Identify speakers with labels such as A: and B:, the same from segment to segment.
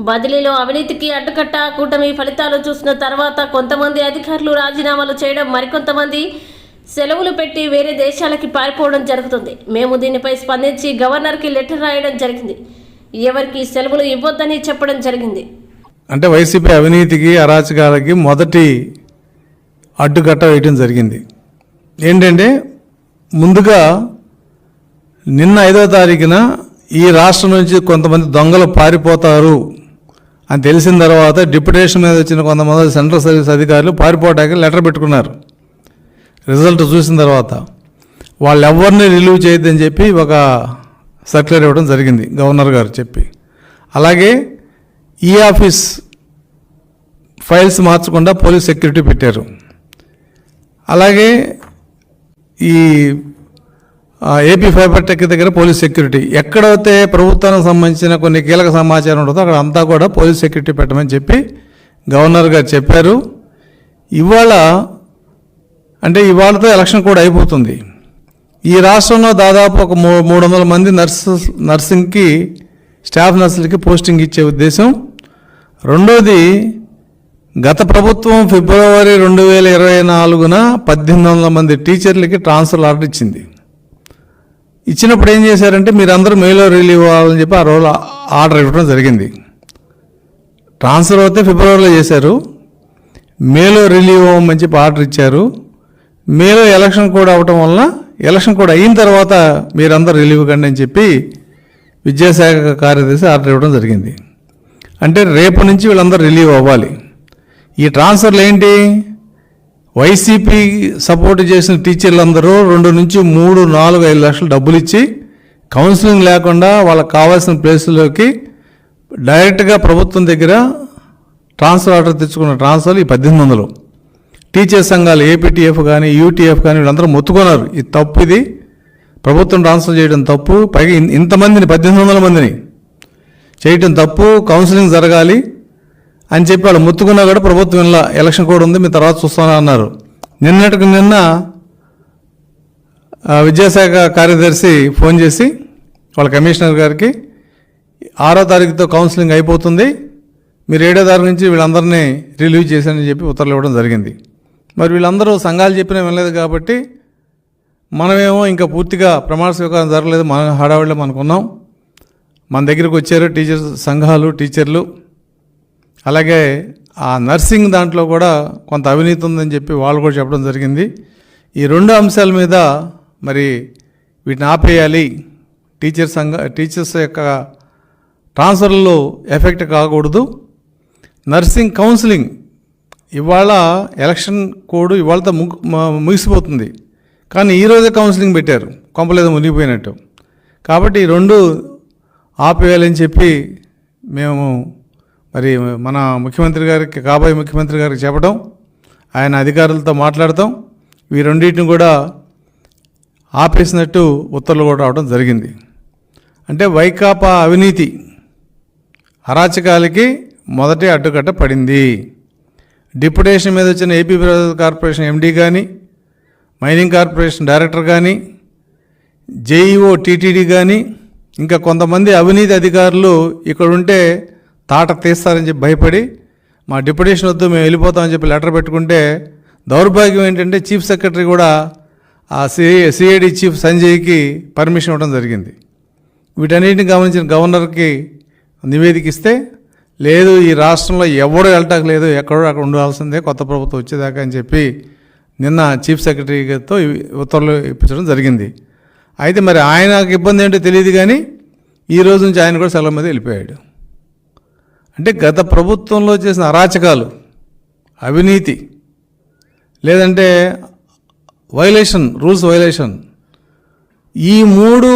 A: బదిలీలో అవినీతికి అడ్డుకట్ట. కూటమి ఫలితాలు చూసిన తర్వాత కొంతమంది అధికారులు రాజీనామాలు చేయడం, మరికొంతమంది సెలవులు పెట్టి వేరే దేశాలకి పారిపోవడం జరుగుతుంది. మేము దీనిపై స్పందించి గవర్నర్కి లెటర్ రాయడం జరిగింది. ఎవరికి సెలవులు ఇవ్వొద్దని చెప్పడం జరిగింది.
B: అంటే వైసీపీ అవినీతికి అరాచకాలకి మొదటి అడ్డుకట్ట వేయడం జరిగింది. ఏంటంటే ముందుగా నిన్న 5వ తారీఖున ఈ రాష్ట్రం నుంచి కొంతమంది దొంగలు పారిపోతారు అని తెలిసిన తర్వాత డిప్యుటేషన్ మీద వచ్చిన కొంతమంది సెంట్రల్ సర్వీస్ అధికారులు పారిపోవడానికి లెటర్ పెట్టుకున్నారు. రిజల్ట్ చూసిన తర్వాత వాళ్ళు ఎవరిని రిలీవ్ చేయొద్దని చెప్పి ఒక సర్క్యులర్ ఇవ్వడం జరిగింది గవర్నర్ గారు చెప్పి. అలాగే ఈ ఆఫీస్ ఫైల్స్ మార్చకుండా పోలీస్ సెక్యూరిటీ పెట్టారు. అలాగే ఈ ఏపీ ఫైబర్ టెక్ దగ్గర పోలీస్ సెక్యూరిటీ, ఎక్కడైతే ప్రభుత్వానికి సంబంధించిన కొన్ని కీలక సమాచారం ఉంటుందో అక్కడ అంతా కూడా పోలీస్ సెక్యూరిటీ పెట్టమని చెప్పి గవర్నర్ గారు చెప్పారు. ఇవాళతో ఎలక్షన్ కూడా అయిపోతుంది. ఈ రాష్ట్రంలో దాదాపు ఒక 300 మంది నర్సింగ్కి స్టాఫ్ నర్సులకి పోస్టింగ్ ఇచ్చే ఉద్దేశం. రెండోది, గత ప్రభుత్వం ఫిబ్రవరి 2024న 1800 మంది టీచర్లకి ట్రాన్స్ఫర్ ఆర్డర్ ఇచ్చింది. ఇచ్చినప్పుడు ఏం చేశారంటే మీరందరూ మేలో రిలీవ్ అవ్వాలని చెప్పి ఆ రోజు ఆర్డర్ ఇవ్వడం జరిగింది. ట్రాన్స్ఫర్ అయితే ఫిబ్రవరిలో చేశారు, మేలో రిలీవ్ అవ్వమని చెప్పి ఆర్డర్ ఇచ్చారు. మేలో ఎలక్షన్ కోడ్ అవ్వటం వలన ఎలక్షన్ కోడ్ అయిన తర్వాత మీరందరూ రిలీవ్ కండి అని చెప్పి విద్యాశాఖ కార్యదర్శి ఆర్డర్ ఇవ్వడం జరిగింది. అంటే రేపు నుంచి వీళ్ళందరూ రిలీవ్ అవ్వాలి. ఈ ట్రాన్స్ఫర్లు ఏంటి? వైసీపీ సపోర్ట్ చేసిన టీచర్లందరూ 2 నుంచి 3, 4, 5 లక్షలు డబ్బులు ఇచ్చి కౌన్సిలింగ్ లేకుండా వాళ్ళకి కావాల్సిన ప్లేసుల్లోకి డైరెక్ట్గా ప్రభుత్వం దగ్గర ట్రాన్స్ఫర్ ఆర్డర్ తెచ్చుకున్న ట్రాన్స్ఫర్లు ఈ 1800. టీచర్ సంఘాలు ఏపీటీఎఫ్ కానీ యూటీఎఫ్ కానీ వీళ్ళందరూ మొత్తుకున్నారు. ఇది తప్పు, ఇది ప్రభుత్వం ట్రాన్స్ఫర్ చేయడం తప్పు, పైగా ఇంతమందిని 1800 మందిని చేయటం తప్పు, కౌన్సిలింగ్ జరగాలి అని చెప్పి వాళ్ళు మొత్తుకున్నా కూడా ప్రభుత్వం ఇలా ఎలక్షన్ కోడ్ ఉంది, మీ తర్వాత చూస్తానా అన్నారు. నిన్నటికి నిన్న విద్యాశాఖ కార్యదర్శి ఫోన్ చేసి వాళ్ళ కమిషనర్ గారికి 6వ తారీఖుతో కౌన్సిలింగ్ అయిపోతుంది, మీరు 7వ తారీఖు నుంచి వీళ్ళందరినీ రిలీవ్ చేశారని చెప్పి ఉత్తర్వులు ఇవ్వడం జరిగింది. మరి వీళ్ళందరూ సంఘాలు చెప్పినా వినలేదు కాబట్టి మనమేమో ఇంకా పూర్తిగా ప్రమాణ స్వీకారం జరగలేదు, మన హడావిడిలో మనకున్నాం. మన దగ్గరికి వచ్చారు టీచర్స్ సంఘాలు, టీచర్లు. అలాగే ఆ నర్సింగ్ దాంట్లో కూడా కొంత అవినీతి ఉందని చెప్పి వాళ్ళు కూడా చెప్పడం జరిగింది. ఈ 2 అంశాల మీద మరి వీటిని ఆపేయాలి, టీచర్స్ యొక్క ట్రాన్స్ఫర్లో ఎఫెక్ట్ కాకూడదు. నర్సింగ్ కౌన్సిలింగ్ ఇవాళ ఎలక్షన్ కోడ్ ఇవాళతో ముగిసిపోతుంది, కానీ ఈరోజే కౌన్సిలింగ్ పెట్టారు, కొంపలేదు మునిగిపోయినట్టు. కాబట్టి ఈ 2 ఆపేయాలని చెప్పి మేము మరి మన ముఖ్యమంత్రి గారికి, కాబోయే ముఖ్యమంత్రి గారికి చెప్పడం, ఆయన అధికారులతో మాట్లాడతాం, ఈ 2టిని కూడా ఆపేసినట్టు ఉత్తర్వులు కూడా రావడం జరిగింది. అంటే వైకాపా అవినీతి అరాచకాలకి మొదటి అడ్డుకట్ట పడింది. డిప్యుటేషన్ మీద వచ్చిన ఏపీ కార్పొరేషన్ ఎండీ కానీ, మైనింగ్ కార్పొరేషన్ డైరెక్టర్ కానీ, జేఈఓ టీటీడీ కానీ, ఇంకా కొంతమంది అవినీతి అధికారులు ఇక్కడ ఉంటే తాట తీస్తారని చెప్పి భయపడి మా డిప్యుటేషన్ వద్దు మేము వెళ్ళిపోతామని చెప్పి లెటర్ పెట్టుకుంటే, దౌర్భాగ్యం ఏంటంటే చీఫ్ సెక్రటరీ కూడా ఆ సిఐడి చీఫ్ సంజయ్కి పర్మిషన్ ఇవ్వడం జరిగింది. వీటన్నిటిని గమనించిన గవర్నర్కి నివేదిక ఇస్తే, లేదు ఈ రాష్ట్రంలో ఎవడో వెళ్ళటానికి లేదు, ఎక్కడో అక్కడ ఉండాల్సిందే కొత్త ప్రభుత్వం వచ్చేదాకా అని చెప్పి నిన్న చీఫ్ సెక్రటరీతో ఉత్తర్వులు ఇప్పించడం జరిగింది. అయితే మరి ఆయనకు ఇబ్బంది ఏంటో తెలియదు, కానీ ఈ రోజు నుంచి ఆయన కూడా సెలవు మీద వెళ్ళిపోయాడు. అంటే గత ప్రభుత్వంలో చేసిన అరాచకాలు, అవినీతి, లేదంటే వైలేషన్, రూల్స్ వైలేషన్, ఈ 3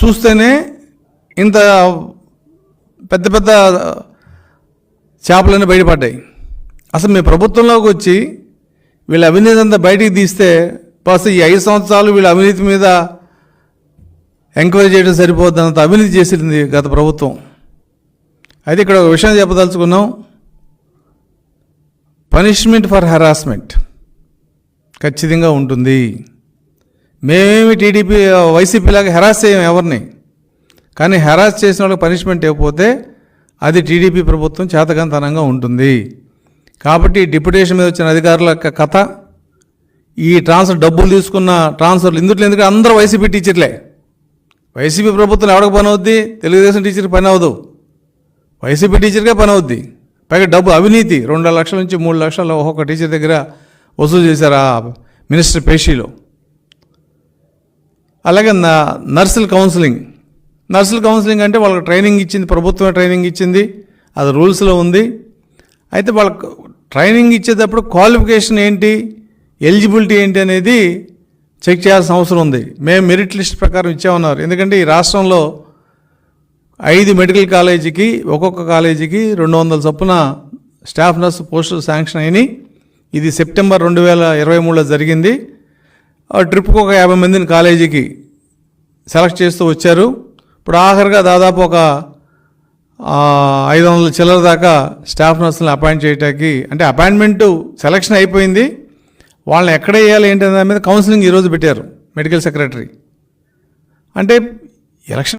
B: చూస్తేనే ఇంత పెద్ద పెద్ద చేపలన్నీ బయటపడ్డాయి. అసలు మీ ప్రభుత్వంలోకి వచ్చి వీళ్ళ అవినీతి అంతా బయటికి తీస్తే ఈ 5 సంవత్సరాలు వీళ్ళ అవినీతి మీద ఎంక్వైరీ చేయడం సరిపోద్దంత అవినీతి చేసింది గత ప్రభుత్వం. అయితే ఇక్కడ ఒక విషయం చెప్పదలుచుకున్నాం. పనిష్మెంట్ ఫర్ హెరాస్మెంట్ ఖచ్చితంగా ఉంటుంది. మేమేమి వైసీపీ లాగా హెరాస్ చేయం ఎవరిని, కానీ హెరాస్ చేసిన వాళ్ళకి పనిష్మెంట్ ఇవ్వకపోతే అది టీడీపీ ప్రభుత్వం చేతకంతనంగా ఉంటుంది. కాబట్టి డిప్యుటేషన్ మీద వచ్చిన అధికారుల యొక్క కథ, ఈ డబ్బులు తీసుకున్న ట్రాన్స్ఫర్లు ఇందులో ఎందుకంటే అందరూ వైసీపీ టీచర్లే. వైసీపీ ప్రభుత్వం ఎవరికి పని అవుద్ది? తెలుగుదేశం టీచర్కి పని అవ్వదు, వైసీపీ టీచర్కే పని అవుద్ది. పైగా డబ్బు అవినీతి 2 లక్షల నుంచి 3 లక్షలు ఒక్కొక్క టీచర్ దగ్గర వసూలు చేశారు ఆ మినిస్టర్ పేషీలో. అలాగే నర్సుల కౌన్సిలింగ్ అంటే వాళ్ళకి ట్రైనింగ్ ఇచ్చింది, ప్రభుత్వమే ట్రైనింగ్ ఇచ్చింది, అది రూల్స్లో ఉంది. అయితే వాళ్ళకు ట్రైనింగ్ ఇచ్చేటప్పుడు క్వాలిఫికేషన్ ఏంటి, ఎలిజిబిలిటీ ఏంటి అనేది చెక్ చేయాల్సిన అవసరం ఉంది. మేము మెరిట్ లిస్ట్ ప్రకారం ఇచ్చామన్నారు. ఎందుకంటే ఈ రాష్ట్రంలో 5 మెడికల్ కాలేజీకి ఒక్కొక్క కాలేజీకి 200 చొప్పున స్టాఫ్ నర్స్ పోస్టులు శాంక్షన్ అయినాయి. ఇది సెప్టెంబర్ 2023లో జరిగింది. ట్రిప్కి ఒక 50 మందిని కాలేజీకి సెలెక్ట్ చేస్తూ వచ్చారు. ఇప్పుడు ఆఖరిగా దాదాపు ఒక 500 చిల్లర దాకా స్టాఫ్ నర్సులను అపాయింట్ చేయడానికి, అంటే అపాయింట్మెంటు సెలక్షన్ అయిపోయింది, వాళ్ళని ఎక్కడ వేయాలి ఏంటి అనే దాని మీద కౌన్సిలింగ్ ఈరోజు పెట్టారు మెడికల్ సెక్రటరీ. అంటే ఎలక్షన్